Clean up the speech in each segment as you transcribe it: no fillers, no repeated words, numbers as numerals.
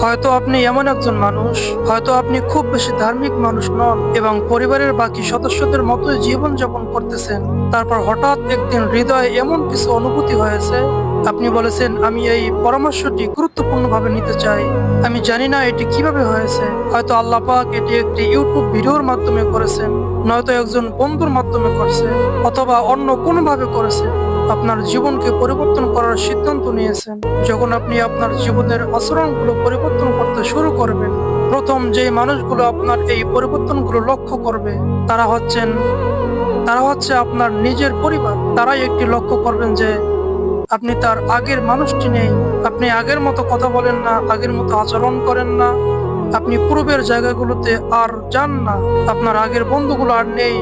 হয়তো আপনি এমন একজন মানুষ, হয়তো আপনি খুব বেশি ধার্মিক মানুষ নন এবং পরিবারের বাকি সদস্যদের মতোই জীবনযাপন করতেছেন। তারপর হঠাৎ একদিন হৃদয়ে এমন কিছু অনুভূতি হয়েছে, আপনি বলেছেন আমি এই পরামর্শটি গুরুত্বপূর্ণভাবে নিতে চাই। আমি জানি না এটি কিভাবে হয়েছে, হয়তো আল্লাহ পাক এটি একটি ইউটিউব ভিডিওর মাধ্যমে করেছেন, নয়তো একজন বন্ধুর মাধ্যমে করেছে, অথবা অন্য কোনোভাবে করেছে। আপনার জীবনকে পরিবর্তন করার সিদ্ধান্ত নিয়েছেন। যখন আপনি আপনার জীবনের আচরণগুলো পরিবর্তন করতে শুরু করবেন, প্রথম যে মানুষগুলো আপনার এই পরিবর্তনগুলো লক্ষ্য করবে তারা হচ্ছে আপনার নিজের পরিবার। তারাই একটি লক্ষ্য করবেন যে আপনি তার আগের মানুষটি নেই। আপনি আগের মতো কথা বলেন না, আগের মতো আচরণ করেন না, আপনি পূর্বের জায়গাগুলোতে আর যান না, আপনার আগের বন্ধুগুলো আর নেই।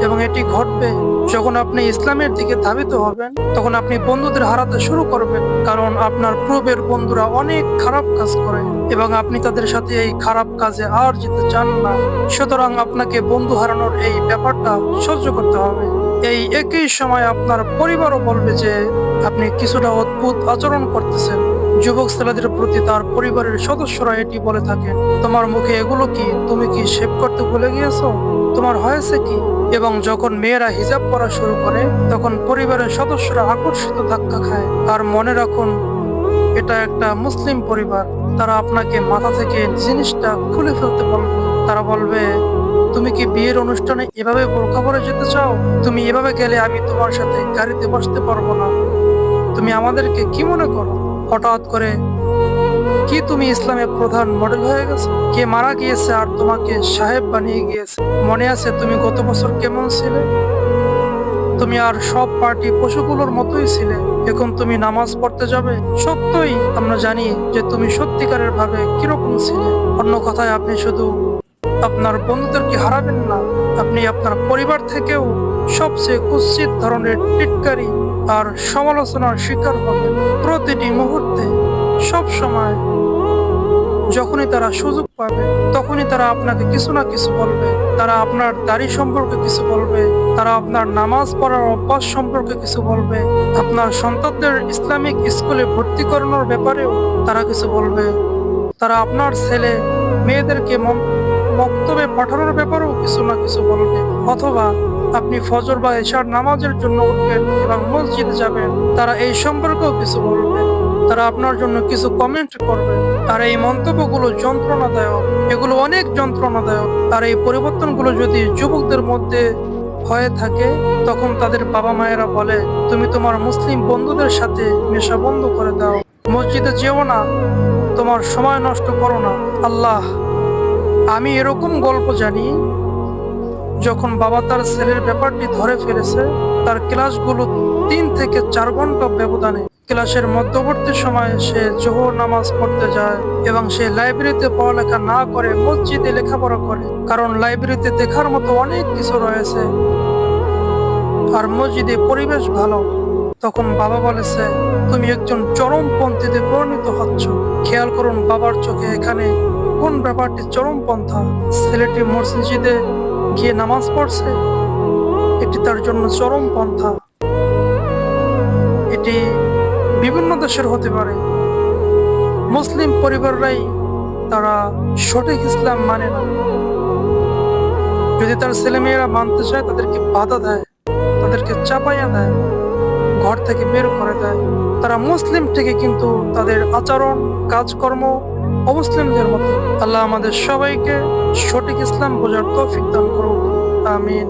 এবং এটি ঘটবে যখন আপনি ইসলামের দিকে ধাবিত হবেন। তখন আপনি বন্ধুদের হারাতে শুরু করবেন, কারণ আপনার পূর্বের বন্ধুরা অনেক খারাপ কাজ করে এবং আপনি তাদের সাথে এই খারাপ কাজে আর যেতে চান না। সুতরাং আপনাকে বন্ধু হারানোর এই ব্যাপারটা সহ্য করতে হবে। এই একই সময় আপনার পরিবারও বলবে যে আপনি কিছুটা অদ্ভুত আচরণ করতেছেন। যুবক ছেলেদের প্রতি তার পরিবারের সদস্যরা এটি বলে থাকেন, তোমার মুখে এগুলো কি? তুমি কি শেভ করতে ভুলে গিয়েছো? তোমার হয়েছে কি? এবং যখন মেয়েরা হিজাব পরা শুরু করে, তখন পরিবারের সদস্যরা আকর্ষিত ধাক্কা খায়। আর মনে রাখুন, এটা একটা মুসলিম পরিবার। তারা আপনাকে মাথা থেকে জিনিসটা খুলে ফেলতে বলবে। তারা বলবে, তুমি কি বিয়ের অনুষ্ঠানে এভাবে বোরকা পরে যেতে চাও? তুমি এভাবে গেলে আমি তোমার সাথে গাড়িতে বসতে পারবো না। তুমি আমাদেরকে কি মনে করো? হঠাৎ করে কি তুমি ইসলামের প্রধান মডেল হয়ে গেছো? কে মারা গিয়েছে আর তোমাকে সাহেব বানিয়ে গিয়েছে? মনে আছে তুমি গত বছর কেমন ছিলে? তুমি আর সব পার্টি পশুগুলোর মতোই ছিলে। এখন তুমি নামাজ পড়তে যাবে? সত্যই আমরা জানি যে তুমি সত্যিকারের ভাবে কিরকম ছিলে। অন্য কথায়, আপনি শুধু আপনার বন্ধুদেরকে হারাবেন না, আপনি আপনার পরিবার থেকেও সবচেয়ে কুৎসিত ধরনের টিটকারি আর সমালোচনার শিকার হবেন প্রতিটি মুহূর্তে, সব সময়। যখনই তারা সুযোগ পাবে, তখনই তারা আপনাকে কিছু না কিছু বলবে। তারা আপনার দাড়ি সম্পর্কে কিছু বলবে, তারা আপনার নামাজ পড়ার অভ্যাস সম্পর্কে কিছু বলবে, আপনার সন্তানদের ইসলামিক স্কুলে ভর্তি করানোর ব্যাপারেও তারা কিছু বলবে। তারা আপনার ছেলে মেয়েদেরকে মক্তবে পাঠানোর ব্যাপারেও কিছু না কিছু বলবে। অথবা আপনি ফজর বা এশার নামাজের জন্য উঠবেন এবং মসজিদে যাবেন, তারা এই সম্পর্কেও কিছু বলবে। তারা আপনার জন্য কিছু কমেন্ট করবে। আর এই মন্তব্যগুলো যন্ত্রণাদায়ক, এগুলো অনেক যন্ত্রণাদায়ক। আর এই পরিবর্তনগুলো যদি যুবকদের মধ্যে হয়ে থাকে, তখন তাদের বাবা মায়েরা বলে, তুমি তোমার মুসলিম বন্ধুদের সাথে মেশা বন্ধ করে দাও, মসজিদে যেও না, তোমার সময় নষ্ট করো না। আল্লাহ, আমি এরকম গল্প জানি যখন বাবা তার ছেলের ব্যাপারটি ধরে ফেলেছে। তার ক্লাসগুলো 3 থেকে 4 ঘন্টা ব্যবধানে, ক্লাসের মধ্যবর্তী সময়ে সে জোহর নামাজ পড়তে যায় এবং সে লাইব্রেরিতে পড়ালেখা না করে মসজিদে লেখাপড়া করে, কারণ লাইব্রেরিতে দেখার মতো অনেক কিছু রয়েছে আর মসজিদে পরিবেশ ভালো। তখন বাবা বলেছে, তুমি একজন চরমপন্থীতে পরিণত হচ্ছ। খেয়াল করুন বাবার চোখে এখানে কোন ব্যাপারটি চরমপন্থা। ছেলেটি মসজিদে গিয়ে নামাজ পড়ছে, এটি তার জন্য চরমপন্থা। এটি বিভিন্ন দেশের হতে পারে। মুসলিম পরিবাররাই তারা সঠিক ইসলাম মানে না। যদি তার ছেলেমেয়েরা মানতে চায়, তাদেরকে বাধা দেয়, তাদেরকে চাপাইয়া দেয়, ঘর থেকে বের করে দেয়। তারা মুসলিম থেকে কিন্তু তাদের আচরণ কাজকর্ম অমুসলিমদের মতো। আল্লাহ আমাদের সবাইকে সঠিক ইসলাম বোঝার তৌফিক দান করুন। আমিন।